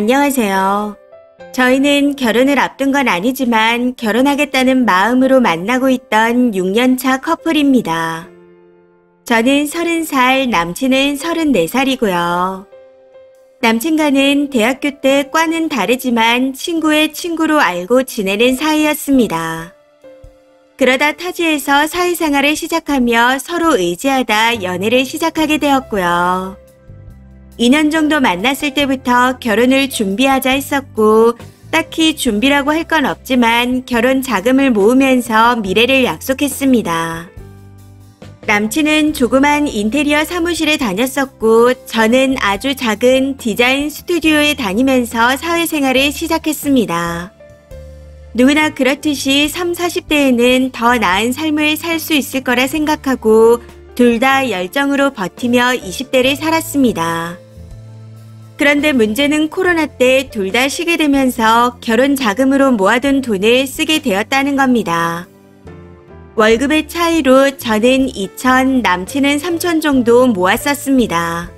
안녕하세요. 저희는 결혼을 앞둔 건 아니지만 결혼하겠다는 마음으로 만나고 있던 6년차 커플입니다. 저는 30살, 남친은 34살이고요. 남친과는 대학교 때 과는 다르지만 친구의 친구로 알고 지내는 사이였습니다. 그러다 타지에서 사회생활을 시작하며 서로 의지하다 연애를 시작하게 되었고요. 2년 정도 만났을 때부터 결혼을 준비하자 했었고 딱히 준비라고 할 건 없지만 결혼 자금을 모으면서 미래를 약속했습니다. 남친은 조그만 인테리어 사무실에 다녔었고 저는 아주 작은 디자인 스튜디오에 다니면서 사회생활을 시작했습니다. 누구나 그렇듯이 30, 40대에는 더 나은 삶을 살 수 있을 거라 생각하고 둘 다 열정으로 버티며 20대를 살았습니다. 그런데 문제는 코로나 때 둘 다 쉬게 되면서 결혼 자금으로 모아둔 돈을 쓰게 되었다는 겁니다. 월급의 차이로 저는 2천, 남친은 3천 정도 모았었습니다.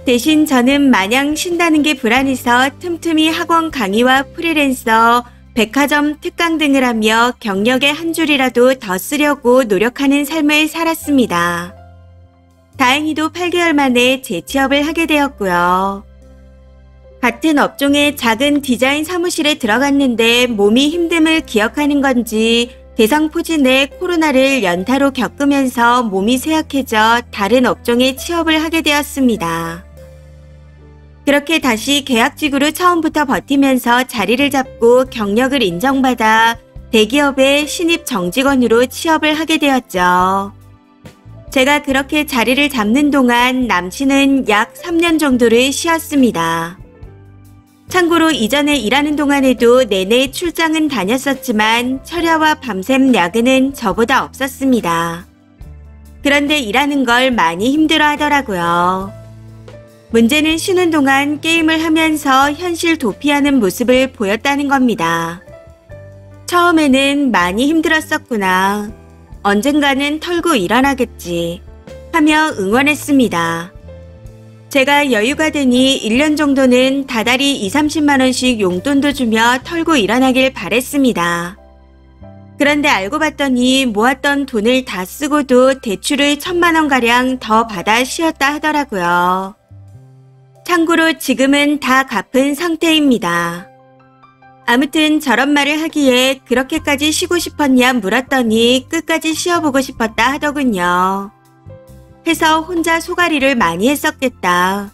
대신 저는 마냥 쉰다는 게 불안해서 틈틈이 학원 강의와 프리랜서, 백화점 특강 등을 하며 경력의 한 줄이라도 더 쓰려고 노력하는 삶을 살았습니다. 다행히도 8개월 만에 재취업을 하게 되었고요. 같은 업종의 작은 디자인 사무실에 들어갔는데 몸이 힘듦을 기억하는 건지 대상포진의 코로나를 연타로 겪으면서 몸이 쇠약해져 다른 업종에 취업을 하게 되었습니다. 그렇게 다시 계약직으로 처음부터 버티면서 자리를 잡고 경력을 인정받아 대기업의 신입 정직원으로 취업을 하게 되었죠. 제가 그렇게 자리를 잡는 동안 남친은 약 3년 정도를 쉬었습니다. 참고로 이전에 일하는 동안에도 내내 출장은 다녔었지만 철야와 밤샘 야근은 저보다 없었습니다. 그런데 일하는 걸 많이 힘들어 하더라고요. 문제는 쉬는 동안 게임을 하면서 현실 도피하는 모습을 보였다는 겁니다. 처음에는 많이 힘들었었구나. 언젠가는 털고 일어나겠지 하며 응원했습니다. 제가 여유가 되니 1년 정도는 다달이 20~30만 원씩 용돈도 주며 털고 일어나길 바랬습니다. 그런데 알고 봤더니 모았던 돈을 다 쓰고도 대출을 1,000만 원가량 더 받아 쉬었다 하더라고요. 참고로 지금은 다 갚은 상태입니다. 아무튼 저런 말을 하기에 그렇게까지 쉬고 싶었냐 물었더니 끝까지 쉬어보고 싶었다 하더군요. 해서 혼자 소가리를 많이 했었겠다.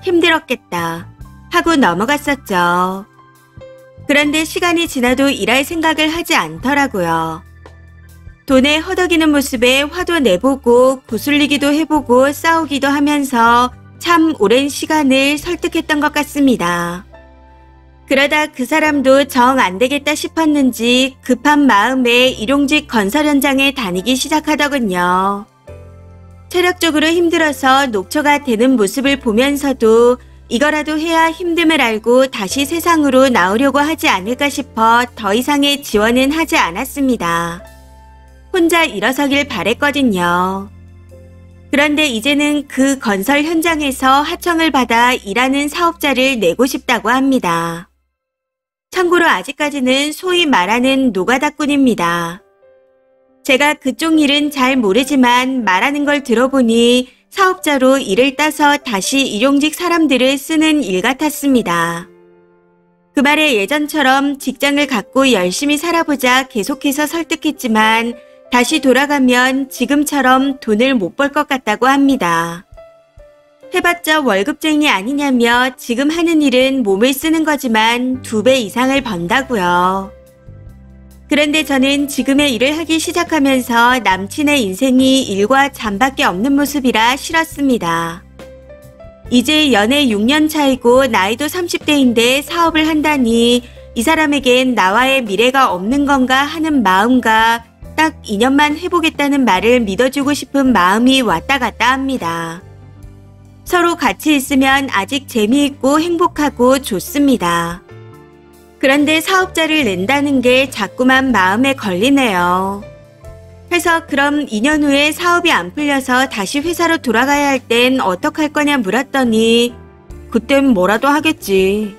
힘들었겠다. 하고 넘어갔었죠. 그런데 시간이 지나도 일할 생각을 하지 않더라고요. 돈에 허덕이는 모습에 화도 내보고 구슬리기도 해보고 싸우기도 하면서 참 오랜 시간을 설득했던 것 같습니다. 그러다 그 사람도 정 안 되겠다 싶었는지 급한 마음에 일용직 건설 현장에 다니기 시작하더군요. 체력적으로 힘들어서 녹초가 되는 모습을 보면서도 이거라도 해야 힘듦을 알고 다시 세상으로 나오려고 하지 않을까 싶어 더 이상의 지원은 하지 않았습니다. 혼자 일어서길 바랬거든요. 그런데 이제는 그 건설 현장에서 하청을 받아 일하는 사업자를 내고 싶다고 합니다. 참고로 아직까지는 소위 말하는 노가다꾼입니다. 제가 그쪽 일은 잘 모르지만 말하는 걸 들어보니 사업자로 일을 따서 다시 일용직 사람들을 쓰는 일 같았습니다. 그 말에 예전처럼 직장을 갖고 열심히 살아보자 계속해서 설득했지만 다시 돌아가면 지금처럼 돈을 못 벌 것 같다고 합니다. 해봤자 월급쟁이 아니냐며 지금 하는 일은 몸을 쓰는 거지만 2배 이상을 번다고요. 그런데 저는 지금의 일을 하기 시작하면서 남친의 인생이 일과 잠밖에 없는 모습이라 싫었습니다. 이제 연애 6년 차이고 나이도 30대인데 사업을 한다니 이 사람에겐 나와의 미래가 없는 건가 하는 마음과 딱 2년만 해보겠다는 말을 믿어주고 싶은 마음이 왔다 갔다 합니다. 서로 같이 있으면 아직 재미있고 행복하고 좋습니다. 그런데 사업자를 낸다는 게 자꾸만 마음에 걸리네요. 해서 그럼 2년 후에 사업이 안 풀려서 다시 회사로 돌아가야 할 땐 어떡할 거냐 물었더니 그땐 뭐라도 하겠지.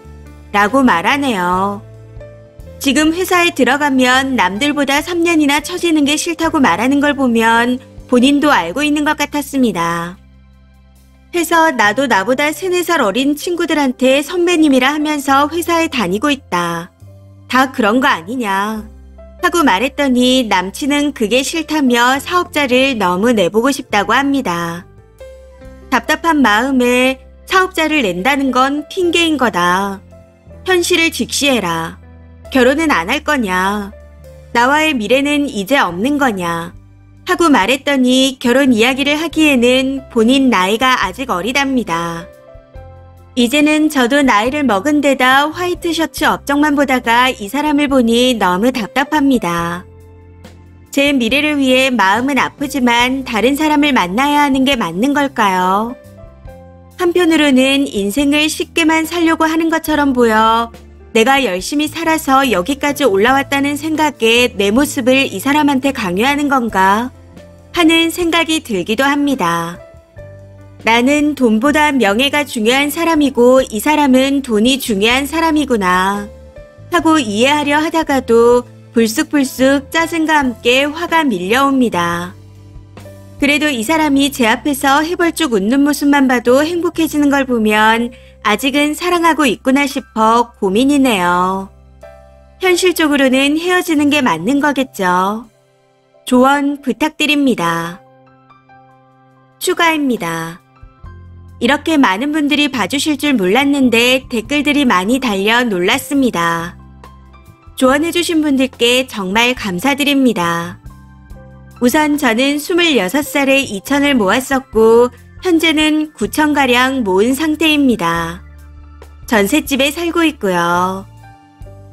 라고 말하네요. 지금 회사에 들어가면 남들보다 3년이나 처지는 게 싫다고 말하는 걸 보면 본인도 알고 있는 것 같았습니다. 해서 나도 나보다 3, 4살 어린 친구들한테 선배님이라 하면서 회사에 다니고 있다. 다 그런 거 아니냐. 하고 말했더니 남친은 그게 싫다며 사업자를 너무 내보고 싶다고 합니다. 답답한 마음에 사업자를 낸다는 건 핑계인 거다. 현실을 직시해라. 결혼은 안 할 거냐. 나와의 미래는 이제 없는 거냐. 하고 말했더니 결혼 이야기를 하기에는 본인 나이가 아직 어리답니다. 이제는 저도 나이를 먹은 데다 화이트 셔츠 업적만 보다가 이 사람을 보니 너무 답답합니다. 제 미래를 위해 마음은 아프지만 다른 사람을 만나야 하는 게 맞는 걸까요? 한편으로는 인생을 쉽게만 살려고 하는 것처럼 보여 내가 열심히 살아서 여기까지 올라왔다는 생각에 내 모습을 이 사람한테 강요하는 건가 하는 생각이 들기도 합니다. 나는 돈보다 명예가 중요한 사람이고 이 사람은 돈이 중요한 사람이구나 하고 이해하려 하다가도 불쑥불쑥 짜증과 함께 화가 밀려옵니다. 그래도 이 사람이 제 앞에서 해벌쭉 웃는 모습만 봐도 행복해지는 걸 보면 아직은 사랑하고 있구나 싶어 고민이네요. 현실적으로는 헤어지는 게 맞는 거겠죠. 조언 부탁드립니다. 추가입니다. 이렇게 많은 분들이 봐주실 줄 몰랐는데 댓글들이 많이 달려 놀랐습니다. 조언해주신 분들께 정말 감사드립니다. 우선 저는 26살에 2천을 모았었고 현재는 9천가량 모은 상태입니다. 전셋집에 살고 있고요.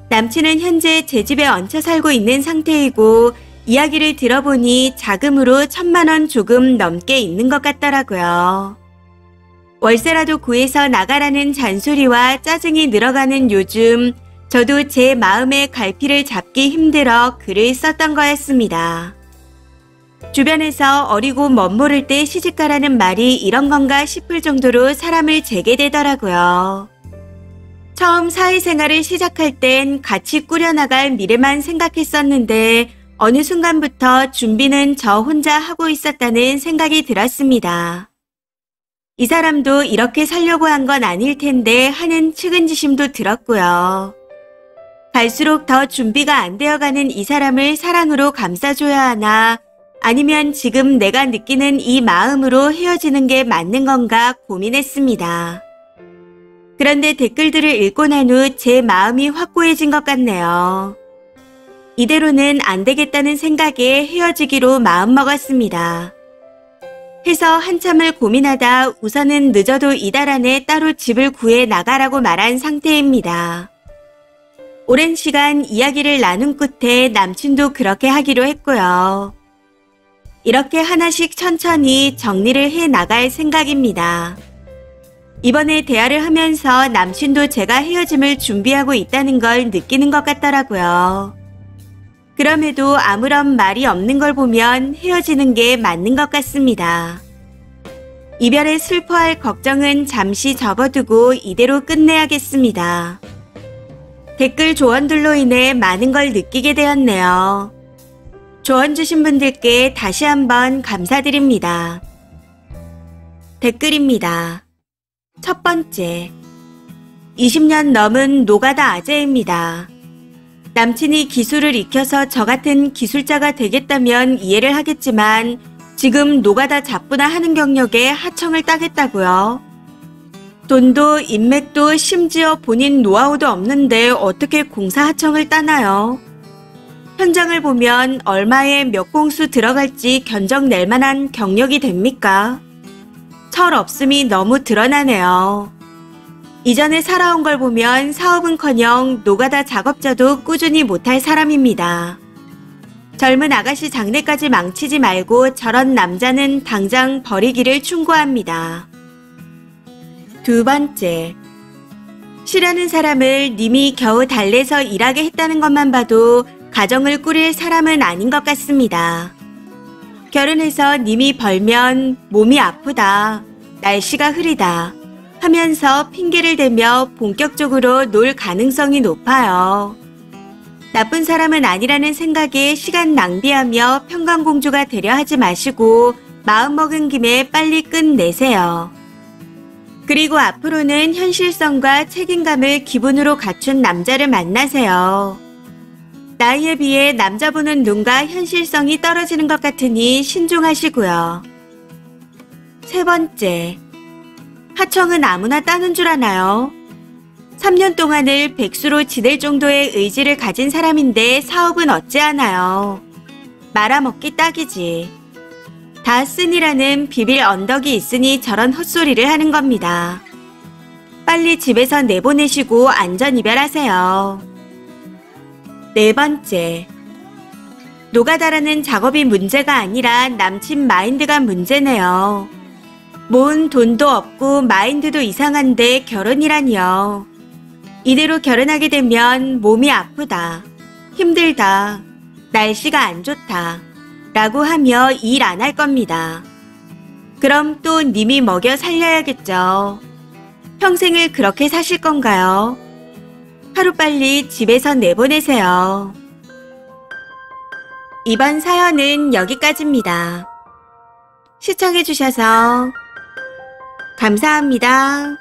남친은 현재 제 집에 얹혀 살고 있는 상태이고 이야기를 들어보니 자금으로 1,000만 원 조금 넘게 있는 것 같더라고요. 월세라도 구해서 나가라는 잔소리와 짜증이 늘어가는 요즘 저도 제 마음의 갈피를 잡기 힘들어 글을 썼던 거였습니다. 주변에서 어리고 멋모를 때 시집가라는 말이 이런 건가 싶을 정도로 사람을 재게 되더라고요. 처음 사회생활을 시작할 땐 같이 꾸려나갈 미래만 생각했었는데 어느 순간부터 준비는 저 혼자 하고 있었다는 생각이 들었습니다. 이 사람도 이렇게 살려고 한 건 아닐 텐데 하는 측은지심도 들었고요. 갈수록 더 준비가 안 되어가는 이 사람을 사랑으로 감싸줘야 하나 아니면 지금 내가 느끼는 이 마음으로 헤어지는 게 맞는 건가 고민했습니다. 그런데 댓글들을 읽고 난 후 제 마음이 확고해진 것 같네요. 이대로는 안 되겠다는 생각에 헤어지기로 마음먹었습니다. 해서 한참을 고민하다 우선은 늦어도 이달 안에 따로 집을 구해 나가라고 말한 상태입니다. 오랜 시간 이야기를 나눈 끝에 남친도 그렇게 하기로 했고요. 이렇게 하나씩 천천히 정리를 해 나갈 생각입니다. 이번에 대화를 하면서 남친도 제가 헤어짐을 준비하고 있다는 걸 느끼는 것 같더라고요. 그럼에도 아무런 말이 없는 걸 보면 헤어지는 게 맞는 것 같습니다. 이별에 슬퍼할 걱정은 잠시 접어두고 이대로 끝내야겠습니다. 댓글 조언들로 인해 많은 걸 느끼게 되었네요. 조언 주신 분들께 다시 한번 감사드립니다. 댓글입니다. 첫 번째, 20년 넘은 노가다 아재입니다. 남친이 기술을 익혀서 저 같은 기술자가 되겠다면 이해를 하겠지만 지금 노가다 잡부나 하는 경력에 하청을 따겠다고요. 돈도 인맥도 심지어 본인 노하우도 없는데 어떻게 공사 하청을 따나요? 현장을 보면 얼마에 몇 공수 들어갈지 견적 낼 만한 경력이 됩니까? 철 없음이 너무 드러나네요. 이전에 살아온 걸 보면 사업은커녕 노가다 작업자도 꾸준히 못할 사람입니다. 젊은 아가씨 장래까지 망치지 말고 저런 남자는 당장 버리기를 충고합니다. 두 번째, 쉬려는 사람을 님이 겨우 달래서 일하게 했다는 것만 봐도 가정을 꾸릴 사람은 아닌 것 같습니다. 결혼해서 님이 벌면 몸이 아프다, 날씨가 흐리다, 하면서 핑계를 대며 본격적으로 놀 가능성이 높아요. 나쁜 사람은 아니라는 생각에 시간 낭비하며 평강공주가 되려 하지 마시고 마음먹은 김에 빨리 끝내세요. 그리고 앞으로는 현실성과 책임감을 기본으로 갖춘 남자를 만나세요. 나이에 비해 남자 보는 눈과 현실성이 떨어지는 것 같으니 신중하시고요. 세 번째, 하청은 아무나 따는 줄 아나요? 3년 동안을 백수로 지낼 정도의 의지를 가진 사람인데 사업은 어찌하나요? 말아먹기 딱이지. 다 쓴이라는 비빌 언덕이 있으니 저런 헛소리를 하는 겁니다. 빨리 집에서 내보내시고 안전이별하세요. 네 번째, 노가다라는 작업이 문제가 아니라 남친 마인드가 문제네요. 모은 돈도 없고 마인드도 이상한데 결혼이라니요. 이대로 결혼하게 되면 몸이 아프다, 힘들다, 날씨가 안 좋다 라고 하며 일 안 할 겁니다. 그럼 또 님이 먹여 살려야겠죠. 평생을 그렇게 사실 건가요? 하루빨리 집에서 내보내세요. 이번 사연은 여기까지입니다. 시청해주셔서 감사합니다.